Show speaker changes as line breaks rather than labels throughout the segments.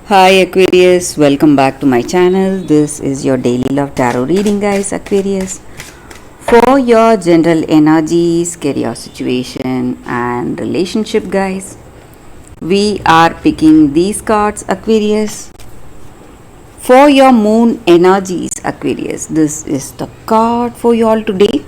Hi Aquarius, welcome back to my channel. This is your daily love tarot reading, guys. Aquarius, for your general energies, career situation, and relationship, guys. We are picking these cards, Aquarius. For your moon energies, Aquarius, this is the card for you all today.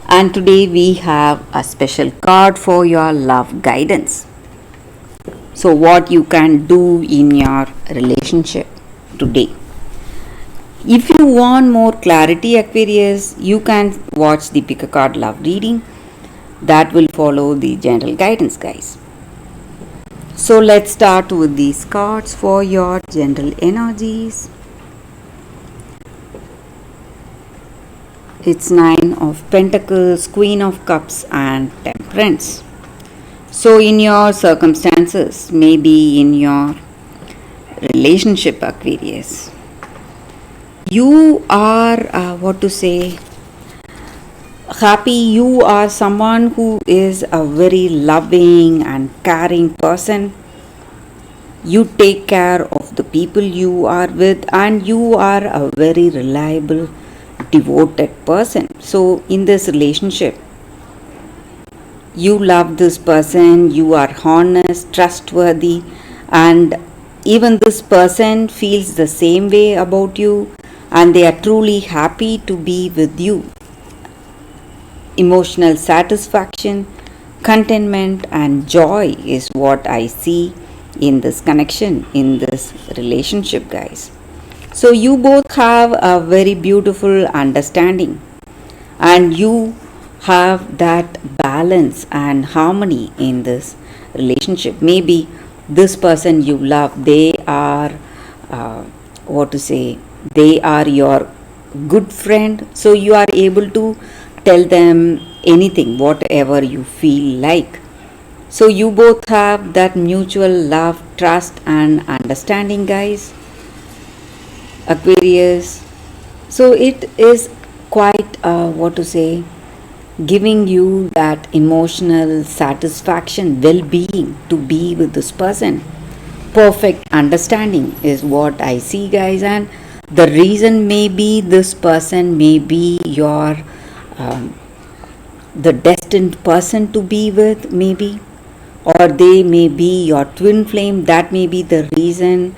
And today we have a special card for your love guidance. So, what you can do in your relationship today. If you want more clarity, Aquarius, you can watch the pick a card love reading that will follow the general guidance, guys. So, let's start with these cards for your general energies. It's Nine of Pentacles, Queen of Cups, and Temperance. So, in your circumstances, maybe in your relationship, Aquarius, you are happy. You are someone who is a very loving and caring person. You take care of the people you are with, and you are a very reliable, devoted person. So, in this relationship, you love this person, you are honest, trustworthy, and even this person feels the same way about you, and they are truly happy to be with you. Emotional satisfaction, contentment, and joy is what I see in this connection, in this relationship, guys. So, you both have a very beautiful understanding, and you have that balance and harmony in this relationship. Maybe this person you love, they are they are your good friend, so you are able to tell them anything, whatever you feel like. So you both have that mutual love, trust, and understanding, guys. Aquarius, so it is quite giving you that emotional satisfaction, well-being to be with this person. Perfect understanding is what I see, guys. And the reason may be this person may be your the destined person to be with, maybe, or they may be your twin flame. That may be the reason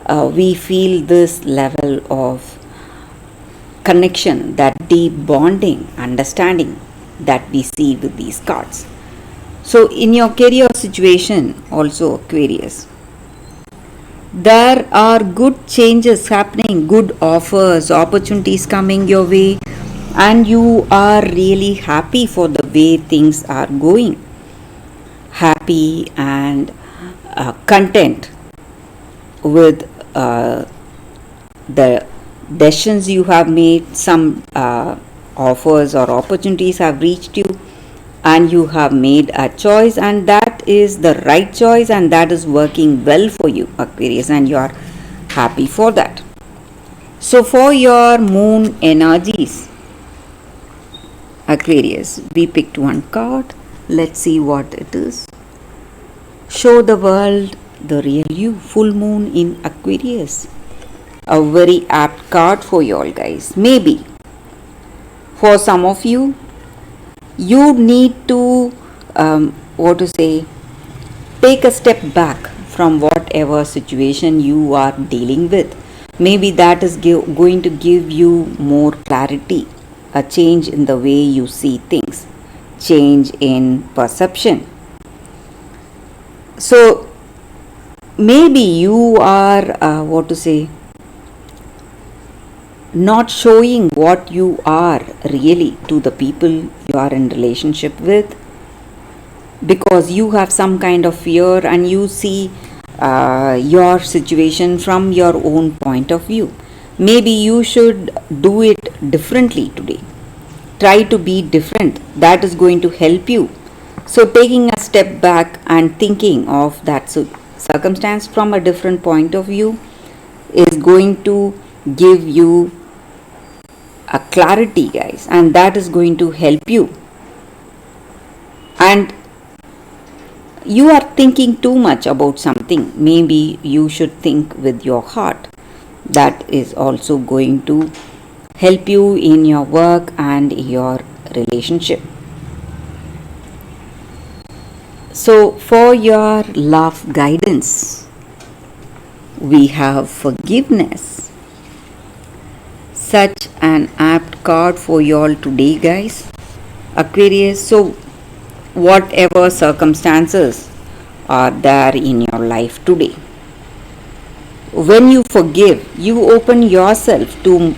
we feel this level of connection, that deep bonding, understanding that we see with these cards. So, in your career situation, also, Aquarius, there are good changes happening, good offers, opportunities coming your way, and you are really happy for the way things are going. Happy and content with the decisions you have made. Some offers or opportunities have reached you, and you have made a choice, and that is the right choice, and that is working well for you, Aquarius, and you are happy for that. So for your moon energies, Aquarius, we picked one card. Let's see what it is. Show the world the real you, full moon in Aquarius. A very apt card for you all, guys. Maybe for some of you, you need to take a step back from whatever situation you are dealing with. Maybe that is going to give you more clarity, a change in the way you see things, change in perception. So maybe you are not showing what you are really to the people you are in relationship with, because you have some kind of fear, and you see your situation from your own point of view. Maybe you should do it differently today. Try to be different. That is going to help you. So taking a step back and thinking of that circumstance from a different point of view is going to give you a clarity, guys, and that is going to help you. And you are thinking too much about something. Maybe you should think with your heart. That is also going to help you in your work and your relationship. So, for your love guidance, we have forgiveness. Such an apt card for you all today, guys. Aquarius, so whatever circumstances are there in your life today, when you forgive, you open yourself to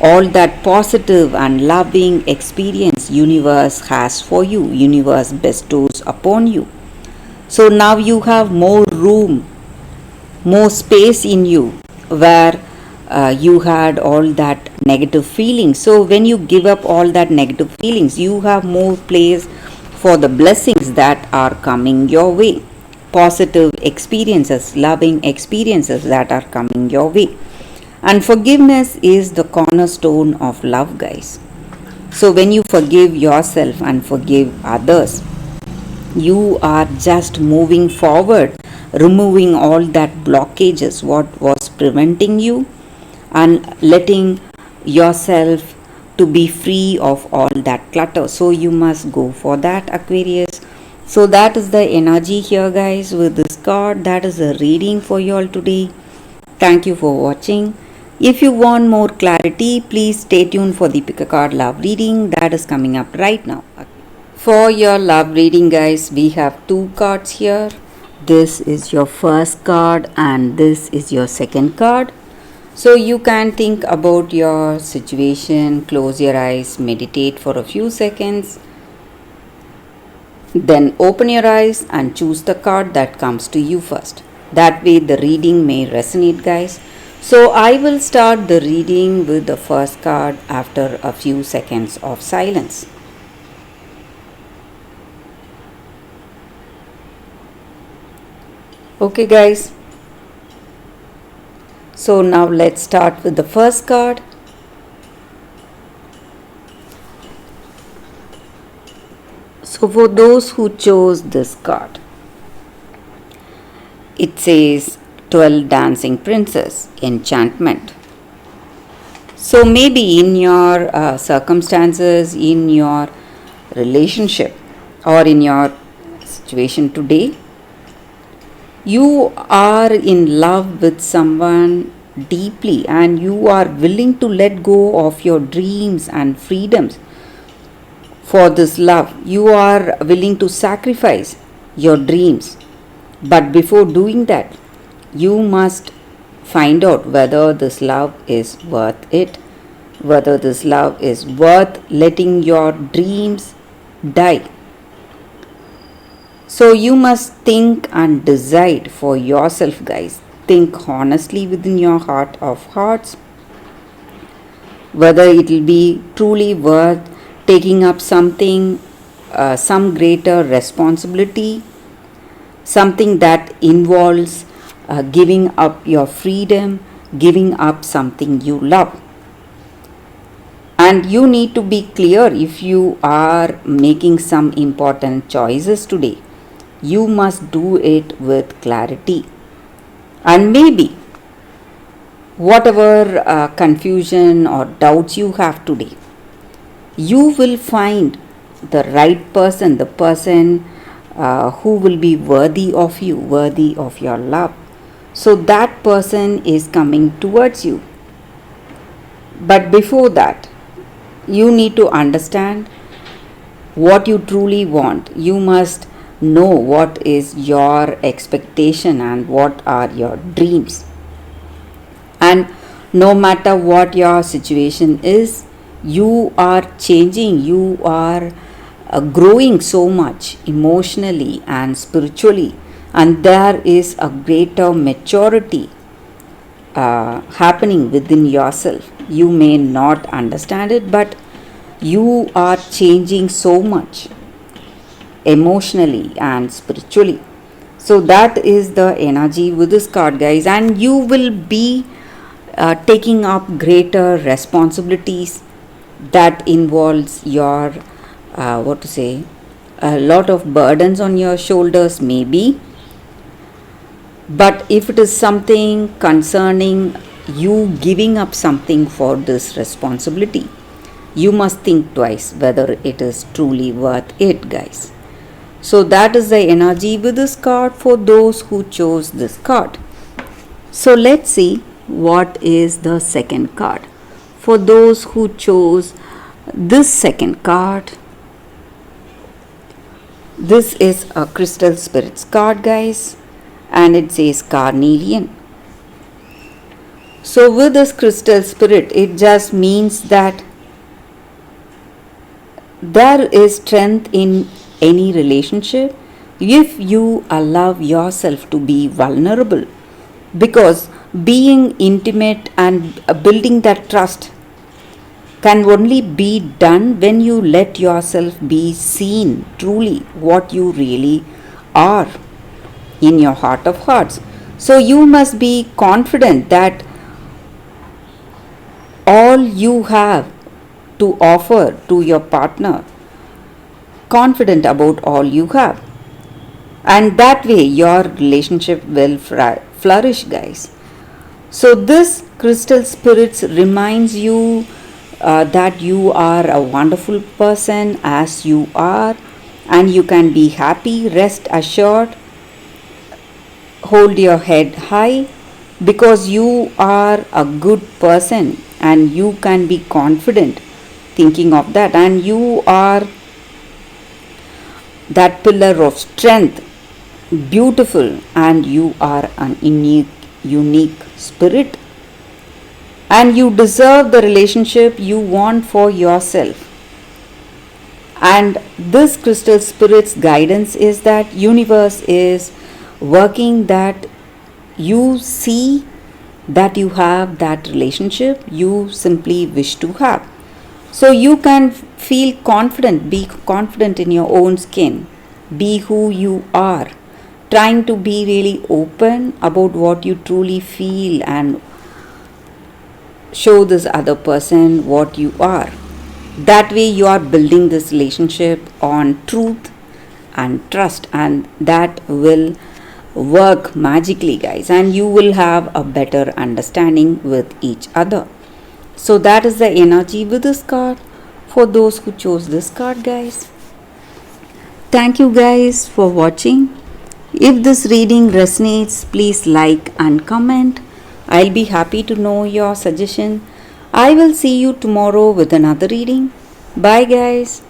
all that positive and loving experience universe has for you, universe bestows upon you. So now you have more room, more space in you where you had all that negative feelings. So when you give up all that negative feelings, you have more place for the blessings that are coming your way, positive experiences, loving experiences that are coming your way. And forgiveness is the cornerstone of love, guys. So when you forgive yourself and forgive others, you are just moving forward, removing all that blockages, what was preventing you, and letting yourself to be free of all that clutter. So you must go for that, Aquarius. So that is the energy here, guys, with this card. That is a reading for you all today. Thank you for watching. If you want more clarity, please stay tuned for the pick a card love reading that is coming up right now. For your love reading, guys, we have two cards here. This is your first card and this is your second card. So you can think about your situation, close your eyes, meditate for a few seconds, then open your eyes and choose the card that comes to you first. That way the reading may resonate, guys. So I will start the reading with the first card after a few seconds of silence. Okay, guys. So now let's start with the first card. So for those who chose this card, it says 12 Dancing Princess, Enchantment. So maybe in your circumstances, in your relationship, or in your situation today, you are in love with someone deeply and you are willing to let go of your dreams and freedoms for this love. You are willing to sacrifice your dreams. But before doing that, you must find out whether this love is worth it, whether this love is worth letting your dreams die. So you must think and decide for yourself, guys. Think honestly within your heart of hearts whether it will be truly worth taking up something, some greater responsibility, something that involves giving up your freedom, giving up something you love. And you need to be clear if you are making some important choices today. You must do it with clarity. And maybe whatever confusion or doubts you have today, you will find the right person, the person who will be worthy of you, worthy of your love. So that person is coming towards you. But before that, you need to understand what you truly want. You must know what is your expectation and what are your dreams. And no matter what your situation is, you are changing, you are growing so much emotionally and spiritually, and there is a greater maturity happening within yourself. You may not understand it, but you are changing so much emotionally and spiritually. So that is the energy with this card, guys, and you will be taking up greater responsibilities that involves your a lot of burdens on your shoulders, maybe. But if it is something concerning you giving up something for this responsibility, you must think twice whether it is truly worth it, guys. So that is the energy with this card for those who chose this card. So let's see what is the second card. For those who chose this second card, this is a Crystal Spirits card, guys, and it says Carnelian. So with this Crystal Spirit, it just means that there is strength in any relationship if you allow yourself to be vulnerable, because being intimate and building that trust can only be done when you let yourself be seen truly what you really are in your heart of hearts. So you must be confident that all you have to offer to your partner, confident about all you have, and that way your relationship will flourish, guys. So this Crystal Spirits reminds you that you are a wonderful person as you are, and you can be happy, rest assured, hold your head high, because you are a good person and you can be confident thinking of that, and you are that pillar of strength, beautiful, and you are an unique spirit, and you deserve the relationship you want for yourself. And this Crystal Spirit's guidance is that universe is working that you see that you have that relationship you simply wish to have. So you can feel confident, be confident in your own skin, be who you are, trying to be really open about what you truly feel and show this other person what you are. That way you are building this relationship on truth and trust, and that will work magically, guys, and you will have a better understanding with each other. So that is the energy with this card for those who chose this card, guys. Thank you guys for watching. If this reading resonates, please like and comment. I'll be happy to know your suggestion. I will see you tomorrow with another reading. Bye guys.